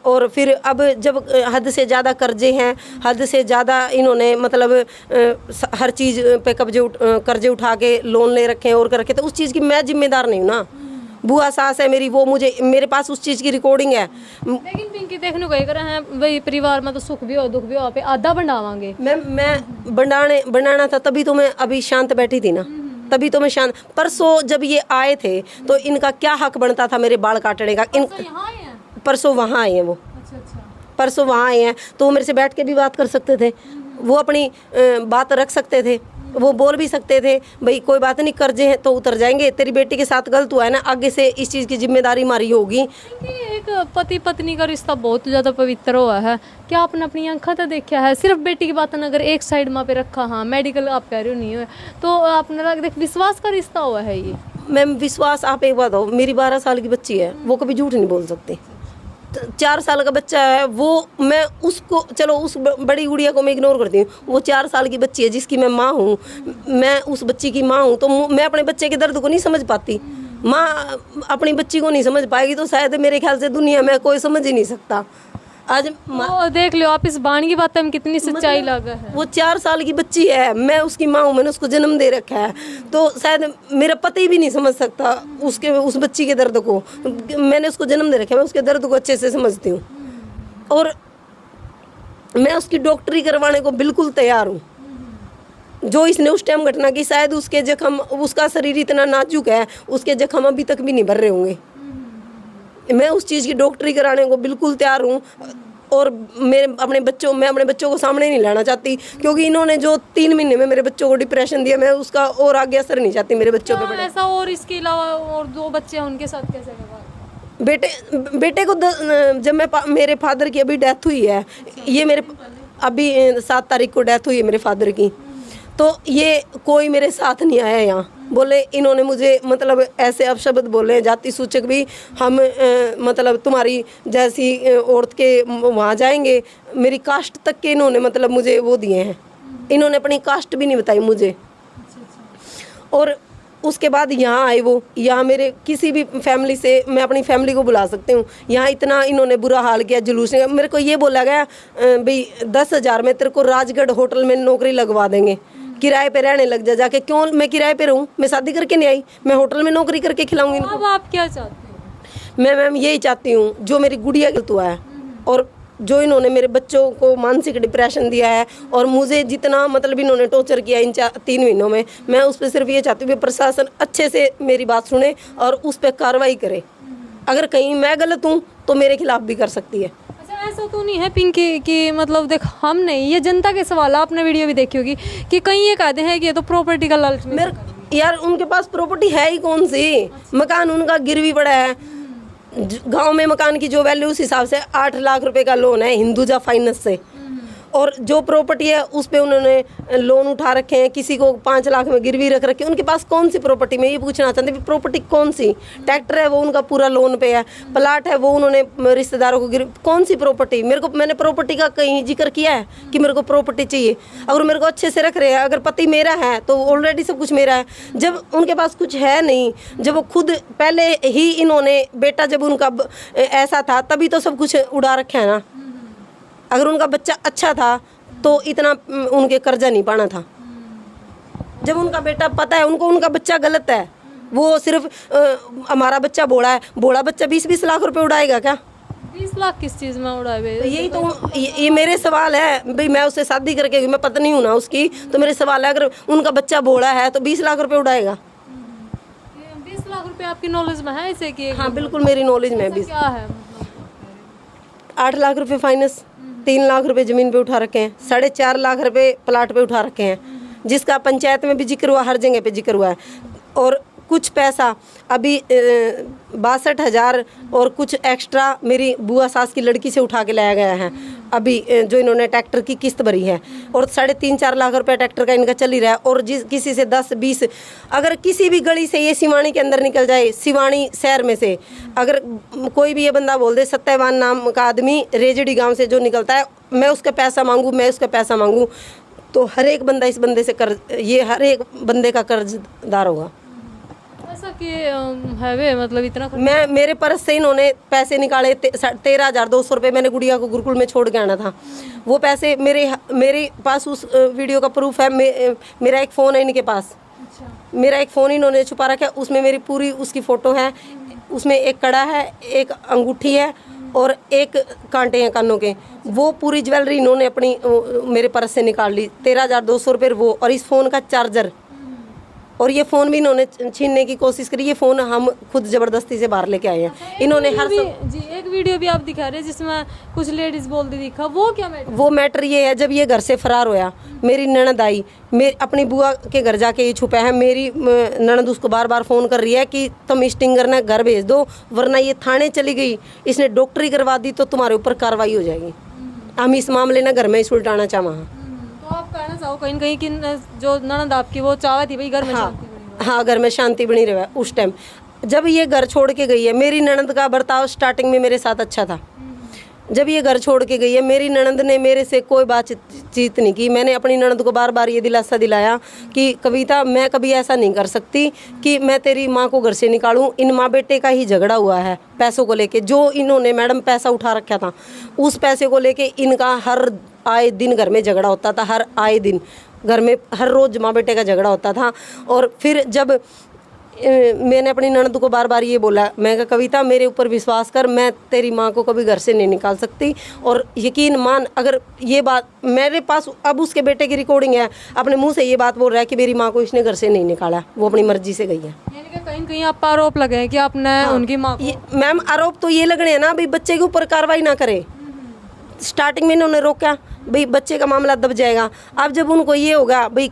और फिर अब जब हद से ज़्यादा कर्जे हैं, हद से ज़्यादा इन्होंने मतलब हर चीज़ पे कर्जे उठा के लोन ले रखे हैं और कर रखे, तो उस चीज़ की मैं जिम्मेदार नहीं हूँ ना। बुआ सास है मेरी, वो मुझे, मेरे पास उस चीज़ की रिकॉर्डिंग है। लेकिन पिंकी देखने को कर रहे हैं भाई, परिवार में तो सुख भी हो दुख भी हो, पे आधा बनावांगे। मैं बनाना था, तभी तो मैं अभी शांत बैठी थी ना, तभी तो मैं शांत। परसों जब ये आए थे तो इनका क्या हक बनता था मेरे बाल काटने का? परसों वहाँ आए हैं वो। अच्छा। परसों वहाँ आए हैं तो वो मेरे से बैठ के भी बात कर सकते थे, वो अपनी बात रख सकते थे, वो बोल भी सकते थे भाई कोई बात नहीं, कर्जे हैं तो उतर जाएंगे, तेरी बेटी के साथ गलत हुआ है ना, आगे से इस चीज़ की जिम्मेदारी हमारी होगी। एक पति पत्नी का रिश्ता बहुत ज़्यादा पवित्र हुआ है, क्या आपने अपनी आंखों तो देखा है? सिर्फ बेटी की बात अगर एक साइड में पे रखा, हाँ मेडिकल आप कह रहे हो नहीं है, तो आपने देख विश्वास का रिश्ता हुआ है ये। मैम विश्वास, आप एक बात हो, मेरी 12 साल की बच्ची है, वो कभी झूठ नहीं बोल सकती। 4 साल का बच्चा है वो, मैं उसको, चलो उस बड़ी गुड़िया को मैं इग्नोर करती हूँ, वो 4 साल की बच्ची है जिसकी मैं माँ हूँ, मैं उस बच्ची की माँ हूँ, तो मैं अपने बच्चे के दर्द को नहीं समझ पाती। माँ अपनी बच्ची को नहीं समझ पाएगी तो शायद मेरे ख्याल से दुनिया में कोई समझ ही नहीं सकता। आज देख लो आप इस बाणी की बात में कितनी सच्चाई लगा है। वो 4 साल की बच्ची है, मैं उसकी माँ हूँ, मैंने उसको जन्म दे रखा है, तो शायद मेरा पति भी नहीं समझ सकता उस बच्ची के दर्द को। मैंने उसको जन्म दे रखा है, मैं उसके दर्द को अच्छे से समझती हूँ और मैं उसकी डॉक्टरी करवाने को बिल्कुल तैयार हूँ। जो इसने उस टाइम घटना की, शायद उसके जख्म, उसका शरीर इतना नाजुक है, उसके जख्म अभी तक भी नहीं भर रहे होंगे। मैं उस चीज़ की डॉक्टरी कराने को बिल्कुल तैयार हूँ और मैं अपने बच्चों को सामने नहीं लाना चाहती, क्योंकि इन्होंने जो 3 महीने में मेरे बच्चों को डिप्रेशन दिया, मैं उसका और आगे असर नहीं चाहती मेरे बच्चों पे। ऐसा और इसके अलावा और 2 बच्चे हैं, उनके साथ कैसे होगा? बेटे को जब मेरे फादर की अभी डेथ हुई है, ये मेरे अभी 7 तारीख को डेथ हुई है मेरे फादर की, तो ये कोई मेरे साथ नहीं आया यहाँ। बोले इन्होंने मुझे मतलब ऐसे अपशब्द बोले, जाति सूचक भी, हम मतलब तुम्हारी जैसी औरत के वहाँ जाएंगे, मेरी कास्ट तक के इन्होंने मतलब मुझे वो दिए हैं, इन्होंने अपनी कास्ट भी नहीं बताई मुझे। और उसके बाद यहाँ आए वो, यहाँ मेरे किसी भी फैमिली से मैं अपनी फैमिली को बुला सकती हूँ, यहाँ इतना इन्होंने बुरा हाल किया, जुलूस। मेरे को ये बोला गया भाई 10,000 में तेरे को राजगढ़ होटल में नौकरी लगवा देंगे, किराए पे रहने लग जा जाके। क्यों मैं किराए पे रहूँ? मैं शादी करके नहीं आई, मैं होटल में नौकरी करके खिलाऊंगी इनको। अब आप क्या चाहते हो? मैं मैम यही चाहती हूँ, जो मेरी गुड़िया गलत हुआ है और जो इन्होंने मेरे बच्चों को मानसिक डिप्रेशन दिया है और मुझे जितना मतलब इन्होंने टॉर्चर किया इन 3 महीनों में, मैं उस पर सिर्फ ये चाहती हूँ कि प्रशासन अच्छे से मेरी बात सुने और उस पर कार्रवाई करे। अगर कहीं मैं गलत हूँ तो मेरे खिलाफ भी कर सकती है। ऐसा तो नहीं है पिंकी कि मतलब देख, हम नहीं, ये जनता के सवाल, आपने वीडियो भी देखी होगी कि कहीं ये कहते हैं कि ये तो प्रॉपर्टी का लालच में। यार उनके पास प्रॉपर्टी है ही कौन सी? मकान उनका गिरवी पड़ा है, गांव में मकान की जो वैल्यू उस हिसाब से 8 लाख रुपए का लोन है हिंदुजा फाइनेंस से, और जो प्रॉपर्टी है उस पे उन्होंने लोन उठा रखे हैं, किसी को 5 लाख में गिरवी रख रखे हैं। उनके पास कौन सी प्रॉपर्टी? में ये पूछना चाहते हैं प्रॉपर्टी कौन सी? ट्रैक्टर है वो उनका पूरा लोन पे है, प्लाट है वो उन्होंने रिश्तेदारों को कौन सी प्रॉपर्टी? मैंने प्रॉपर्टी का कहीं जिक्र किया है कि मेरे को प्रॉपर्टी चाहिए? अगर मेरे को अच्छे से रख रहे हैं, अगर पति मेरा है तो ऑलरेडी सब कुछ मेरा है। जब उनके पास कुछ है नहीं, जब वो खुद पहले ही इन्होंने बेटा जब उनका ऐसा था तभी तो सब कुछ उड़ा रखा है ना। अगर उनका बच्चा अच्छा था तो इतना उनके कर्जा नहीं पाना था। जब उनका बेटा पता है उनको उनका बच्चा गलत है, वो सिर्फ हमारा बच्चा भोला है, भोला बच्चा 20-20 लाख रुपए उड़ाएगा क्या? 20 लाख किस चीज़ में उड़ाए? यही तो ये मेरे सवाल है भाई। मैं उससे शादी करके, मैं पत्नी हूँ ना उसकी, तो मेरे सवाल है अगर उनका बच्चा भोला है तो 20 लाख रुपए उड़ाएगा। 20 लाख रुपए आपकी नॉलेज में है ऐसे कि? हाँ बिल्कुल मेरी नॉलेज में। क्या है? 8 लाख रुपए फाइनेंस, 3 लाख रुपए ज़मीन पे उठा रखे हैं, 4.5 लाख रुपए प्लाट पे उठा रखे हैं, जिसका पंचायत में भी जिक्र हुआ, हर जगह पे जिक्र हुआ है। और कुछ पैसा अभी 62,000 और कुछ एक्स्ट्रा मेरी बुआ सास की लड़की से उठा के लाया गया है अभी, जो इन्होंने ट्रैक्टर की किस्त भरी है, और 3.5-4 लाख रुपए ट्रैक्टर का इनका चल ही रहा है। और किसी से 10-20, अगर किसी भी गली से ये सिवानी के अंदर निकल जाए, सिवानी शहर में से अगर कोई भी ये बंदा बोल दे, सत्यवान नाम का आदमी रेजड़ी गांव से जो निकलता है, मैं उसका पैसा मांगूँ, तो हर एक बंदा इस बंदे से हर एक बंदे का कर्जदार होगा। ऐसा कि है वे मतलब इतना मैं मेरे पर्स से इन्होंने पैसे निकाले 13,200 रुपये मैंने गुड़िया को गुरुकुल में छोड़ के आना था। वो पैसे मेरे पास उस वीडियो का प्रूफ है। मेरा एक फ़ोन है इनके पास। अच्छा। मेरा एक फ़ोन इन्होंने छुपा रखा है, उसमें मेरी पूरी उसकी फ़ोटो है। उसमें एक कड़ा है, एक अंगूठी है और एक कांटे हैं कानों के। वो पूरी ज्वेलरी इन्होंने अपनी मेरे पर्स से निकाल ली। 13,200 रुपये वो, और इस फ़ोन का चार्जर, और ये फ़ोन भी इन्होंने छीनने की कोशिश करी। ये फ़ोन हम खुद ज़बरदस्ती से बाहर लेके आए हैं। इन्होंने हर जी एक वीडियो भी आप दिखा रहे हैं जिसमें कुछ लेडीज़ बोलती दिखा, वो क्या मैटर? वो मैटर ये है, जब ये घर से फरार होया, मेरी ननद आई, मेरी अपनी बुआ के घर जाके ये छुपा है। मेरी ननद उसको बार बार फ़ोन कर रही है कि तुम स्टिंगर ने घर भेज दो, वरना ये थाने चली गई, इसने डॉक्टरी करवा दी तो तुम्हारे ऊपर कार्रवाई हो जाएगी। हम इस मामले ना घर में ही सुलटाना चाहा। तो आप कहना चाहो कहीं न कहीं कि जो ननद आपकी वो चाहती थी भाई घर में शांति बनी रहे। हाँ, घर में शांति बनी रहे। उस टाइम जब ये घर छोड़ के गई है, मेरी ननद का बर्ताव स्टार्टिंग में मेरे साथ अच्छा था। जब ये घर छोड़ के गई है, मेरी ननद ने मेरे से कोई बातचीत नहीं की। मैंने अपनी ननद को बार बार ये दिलासा दिलाया कि कविता, मैं कभी ऐसा नहीं कर सकती कि मैं तेरी माँ को घर से निकालूं। इन माँ बेटे का ही झगड़ा हुआ है पैसों को लेके। जो इन्होंने मैडम पैसा उठा रखा था, उस पैसे को लेके इनका हर आए दिन घर में झगड़ा होता था। हर आए दिन घर में हर रोज़ माँ बेटे का झगड़ा होता था। और फिर जब मैंने अपनी ननद को बार बार ये बोला, मैं कहा कविता मेरे ऊपर विश्वास कर, मैं तेरी माँ को कभी घर से नहीं निकाल सकती। और यकीन मान, अगर ये बात मेरे पास अब उसके बेटे की रिकॉर्डिंग है, अपने मुंह से ये बात बोल रहा है कि मेरी माँ को इसने घर से नहीं निकाला, वो अपनी मर्जी से गई है। यानी कि कहीं कहीं आप आरोप लगे हैं कि आपने उनकी माँ को। मैम आरोप तो ये लग रहे हैं ना, भाई बच्चे के ऊपर कार्रवाई ना करे। स्टार्टिंग में इन्होंने रोका, भाई बच्चे का मामला दब जाएगा। अब जब उनको ये होगा भाई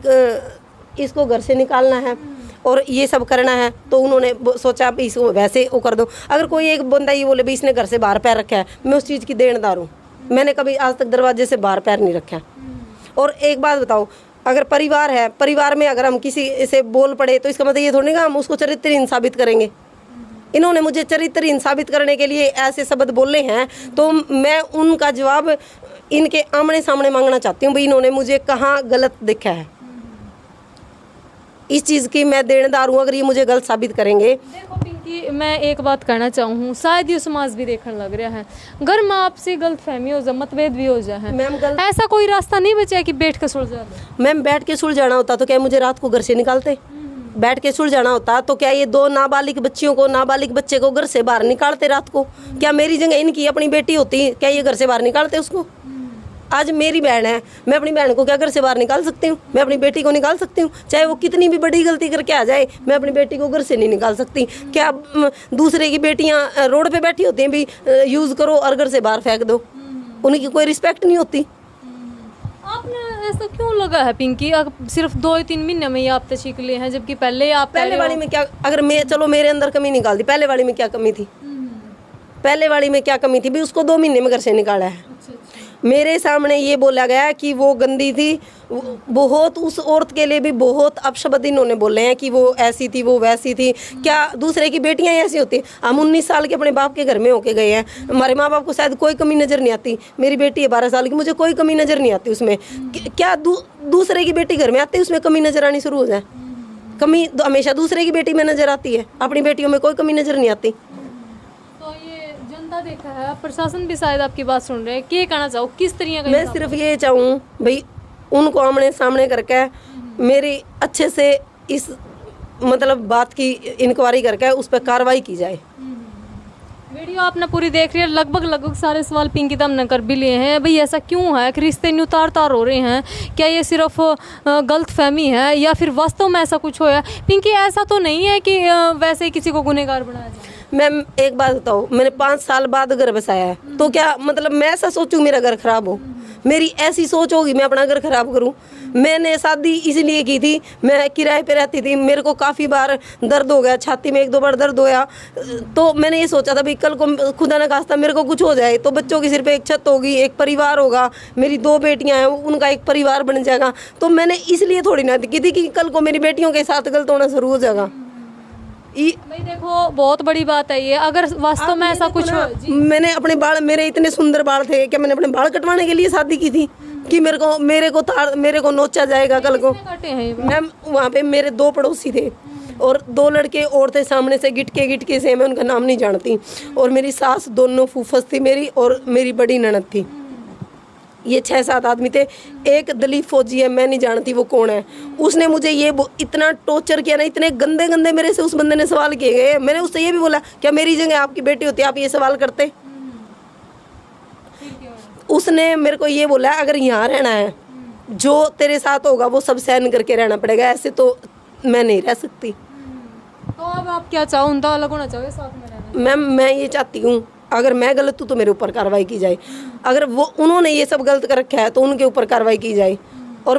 इसको घर से निकालना है और ये सब करना है, तो उन्होंने सोचा भी इसको वैसे वो कर दो। अगर कोई एक बंदा ये बोले भी इसने घर से बाहर पैर रखा है, मैं उस चीज़ की देनदार हूँ। मैंने कभी आज तक दरवाजे से बाहर पैर नहीं रखा। और एक बात बताओ, अगर परिवार है, परिवार में अगर हम किसी से बोल पड़े तो इसका मतलब ये थोड़ी ना हम उसको चरित्रहीन साबित करेंगे। इन्होंने मुझे चरित्रहीन साबित करने के लिए ऐसे शब्द बोले हैं, तो मैं उनका जवाब इनके आमने सामने मांगना चाहती हूँ भाई इन्होंने मुझे कहाँ गलत देखा है। इस चीज़ की मैं देनदार हूँ, अगर ये मुझे गलत साबित करेंगे। देखो पिंकी, मैं एक बात कहना चाहूँ, शायद ये समाज भी देखने लग रहा है, घर में आपसे गलत फहमी हो जाए, मतभेद भी हो जाए, मैम ऐसा कोई रास्ता नहीं बचा कि बैठ के सुलझा लो? मैम बैठ के सुलझाना होता तो क्या मुझे रात को घर से निकालते? बैठ के सुलझाना होता तो क्या ये दो नाबालिग बच्चियों को, नाबालिग बच्चे को घर से बाहर निकालते रात को? क्या मेरी जगह इनकी अपनी बेटी होती, क्या ये घर से बाहर निकालते उसको? आज मेरी बहन है, मैं अपनी बहन को क्या घर से बाहर निकाल सकती हूँ? मैं अपनी बेटी को निकाल सकती हूँ, चाहे वो कितनी भी बड़ी गलती करके आ जाए, मैं अपनी बेटी को घर से नहीं निकाल सकती। क्या दूसरे की बेटियाँ रोड पे बैठी होती हैं भी यूज़ करो और घर से बाहर फेंक दो? उनकी कोई रिस्पेक्ट नहीं होती। आपने ऐसा क्यों लगा है पिंकी, सिर्फ 2-3 महीने में ही आप तशीक लिए हैं, जबकि पहले आप पहले वाली में क्या, अगर मैं चलो मेरे अंदर कमी निकाल दी, पहले वाली में क्या कमी थी? पहले वाली में क्या कमी थी भी? उसको 2 महीने में घर से निकाला है। मेरे सामने ये बोला गया कि वो गंदी थी, बहुत उस औरत के लिए भी बहुत अपशब्द इन्होंने बोले हैं कि वो ऐसी थी, वो वैसी थी। क्या दूसरे की बेटियां ऐसी होती? हम 19 साल के अपने बाप के घर में होके गए हैं, हमारे माँ बाप को शायद कोई कमी नज़र नहीं आती। मेरी बेटी है 12 साल की, मुझे कोई कमी नज़र नहीं आती उसमें। क्या दूसरे की बेटी घर में आती है उसमें कमी नज़र आनी शुरू हो जाए? कमी तो हमेशा दूसरे की बेटी में नज़र आती है, अपनी बेटियों में कोई कमी नज़र नहीं आती। देखा है, प्रशासन भी शायद आपकी बात सुन रहे हैं, क्या कहना चाहो, किस तरह का? मैं सिर्फ ये चाहूँ भाई उनको आमने सामने करके मेरी अच्छे से इस मतलब बात की इंक्वायरी करके उस पर कार्रवाई की जाए। वीडियो आपने पूरी देख रही है, लगभग सारे सवाल पिंकी दम ने कर भी लिए हैं। भाई ऐसा क्यों है कि रिश्ते नहीं उतार तार हो रहे हैं? क्या ये सिर्फ गलत फहमी है या फिर वास्तव में ऐसा कुछ होया? पिंकी ऐसा तो नहीं है कि वैसे ही किसी को गुनहगार बनाया जाए। मैम एक बात बताओ, मैंने 5 साल बाद घर बसाया है, तो क्या मतलब मैं ऐसा सोचूं मेरा घर खराब हो? मेरी ऐसी सोच होगी मैं अपना घर खराब करूं? मैंने शादी इसलिए की थी, मैं किराए पे रहती थी, मेरे को काफ़ी बार दर्द हो गया, छाती में 1-2 बार दर्द होया, तो मैंने ये सोचा था भाई कल को खुदा न खास्ता मेरे को कुछ हो जाए तो बच्चों की सिर पे एक छत होगी, एक परिवार होगा, मेरी 2 बेटियां हैं, उनका एक परिवार बन जाएगा। तो मैंने इसलिए थोड़ी ना की थी कि कल को मेरी बेटियों के साथ गलत होना शुरू हो जाएगा। भाई देखो, बहुत बड़ी बात है ये, अगर वास्तव में ऐसा कुछ हो। मैंने अपने बाल, मेरे इतने सुंदर बाल थे, क्या मैंने अपने बाल कटवाने के लिए शादी की थी कि मेरे को नोचा जाएगा कल को? मैम वहाँ पे मेरे 2 पड़ोसी थे, और 2 लड़के और थे सामने से, गिटके से, मैं उनका नाम नहीं जानती। और मेरी सास, दोनों फूफस थी मेरी, और मेरी बड़ी ननद थी। ये 6-7 आदमी थे। एक दलीप फौजी है, मैं नहीं जानती वो कौन है। उसने मुझे ये इतना टॉर्चर किया ना, इतने गंदे गंदे मेरे से उस बंदे ने सवाल किए गए। मैंने उससे ये भी बोला, क्या मेरी जगह आपकी बेटी होती आप ये सवाल करते? उसने मेरे को ये बोला, अगर यहाँ रहना है, जो तेरे साथ होगा वो सब सहन करके रहना पड़ेगा, ऐसे तो मैं नहीं रह सकती। तो अब आप क्या चाहो, उनका अलग होना चाहोगे, साथ में रहना? मैं ये चाहती हूँ, अगर मैं गलत हूँ तो मेरे ऊपर कार्रवाई की जाए, अगर वो उन्होंने ये सब गलत कर रखा है तो उनके ऊपर कार्रवाई की जाए। और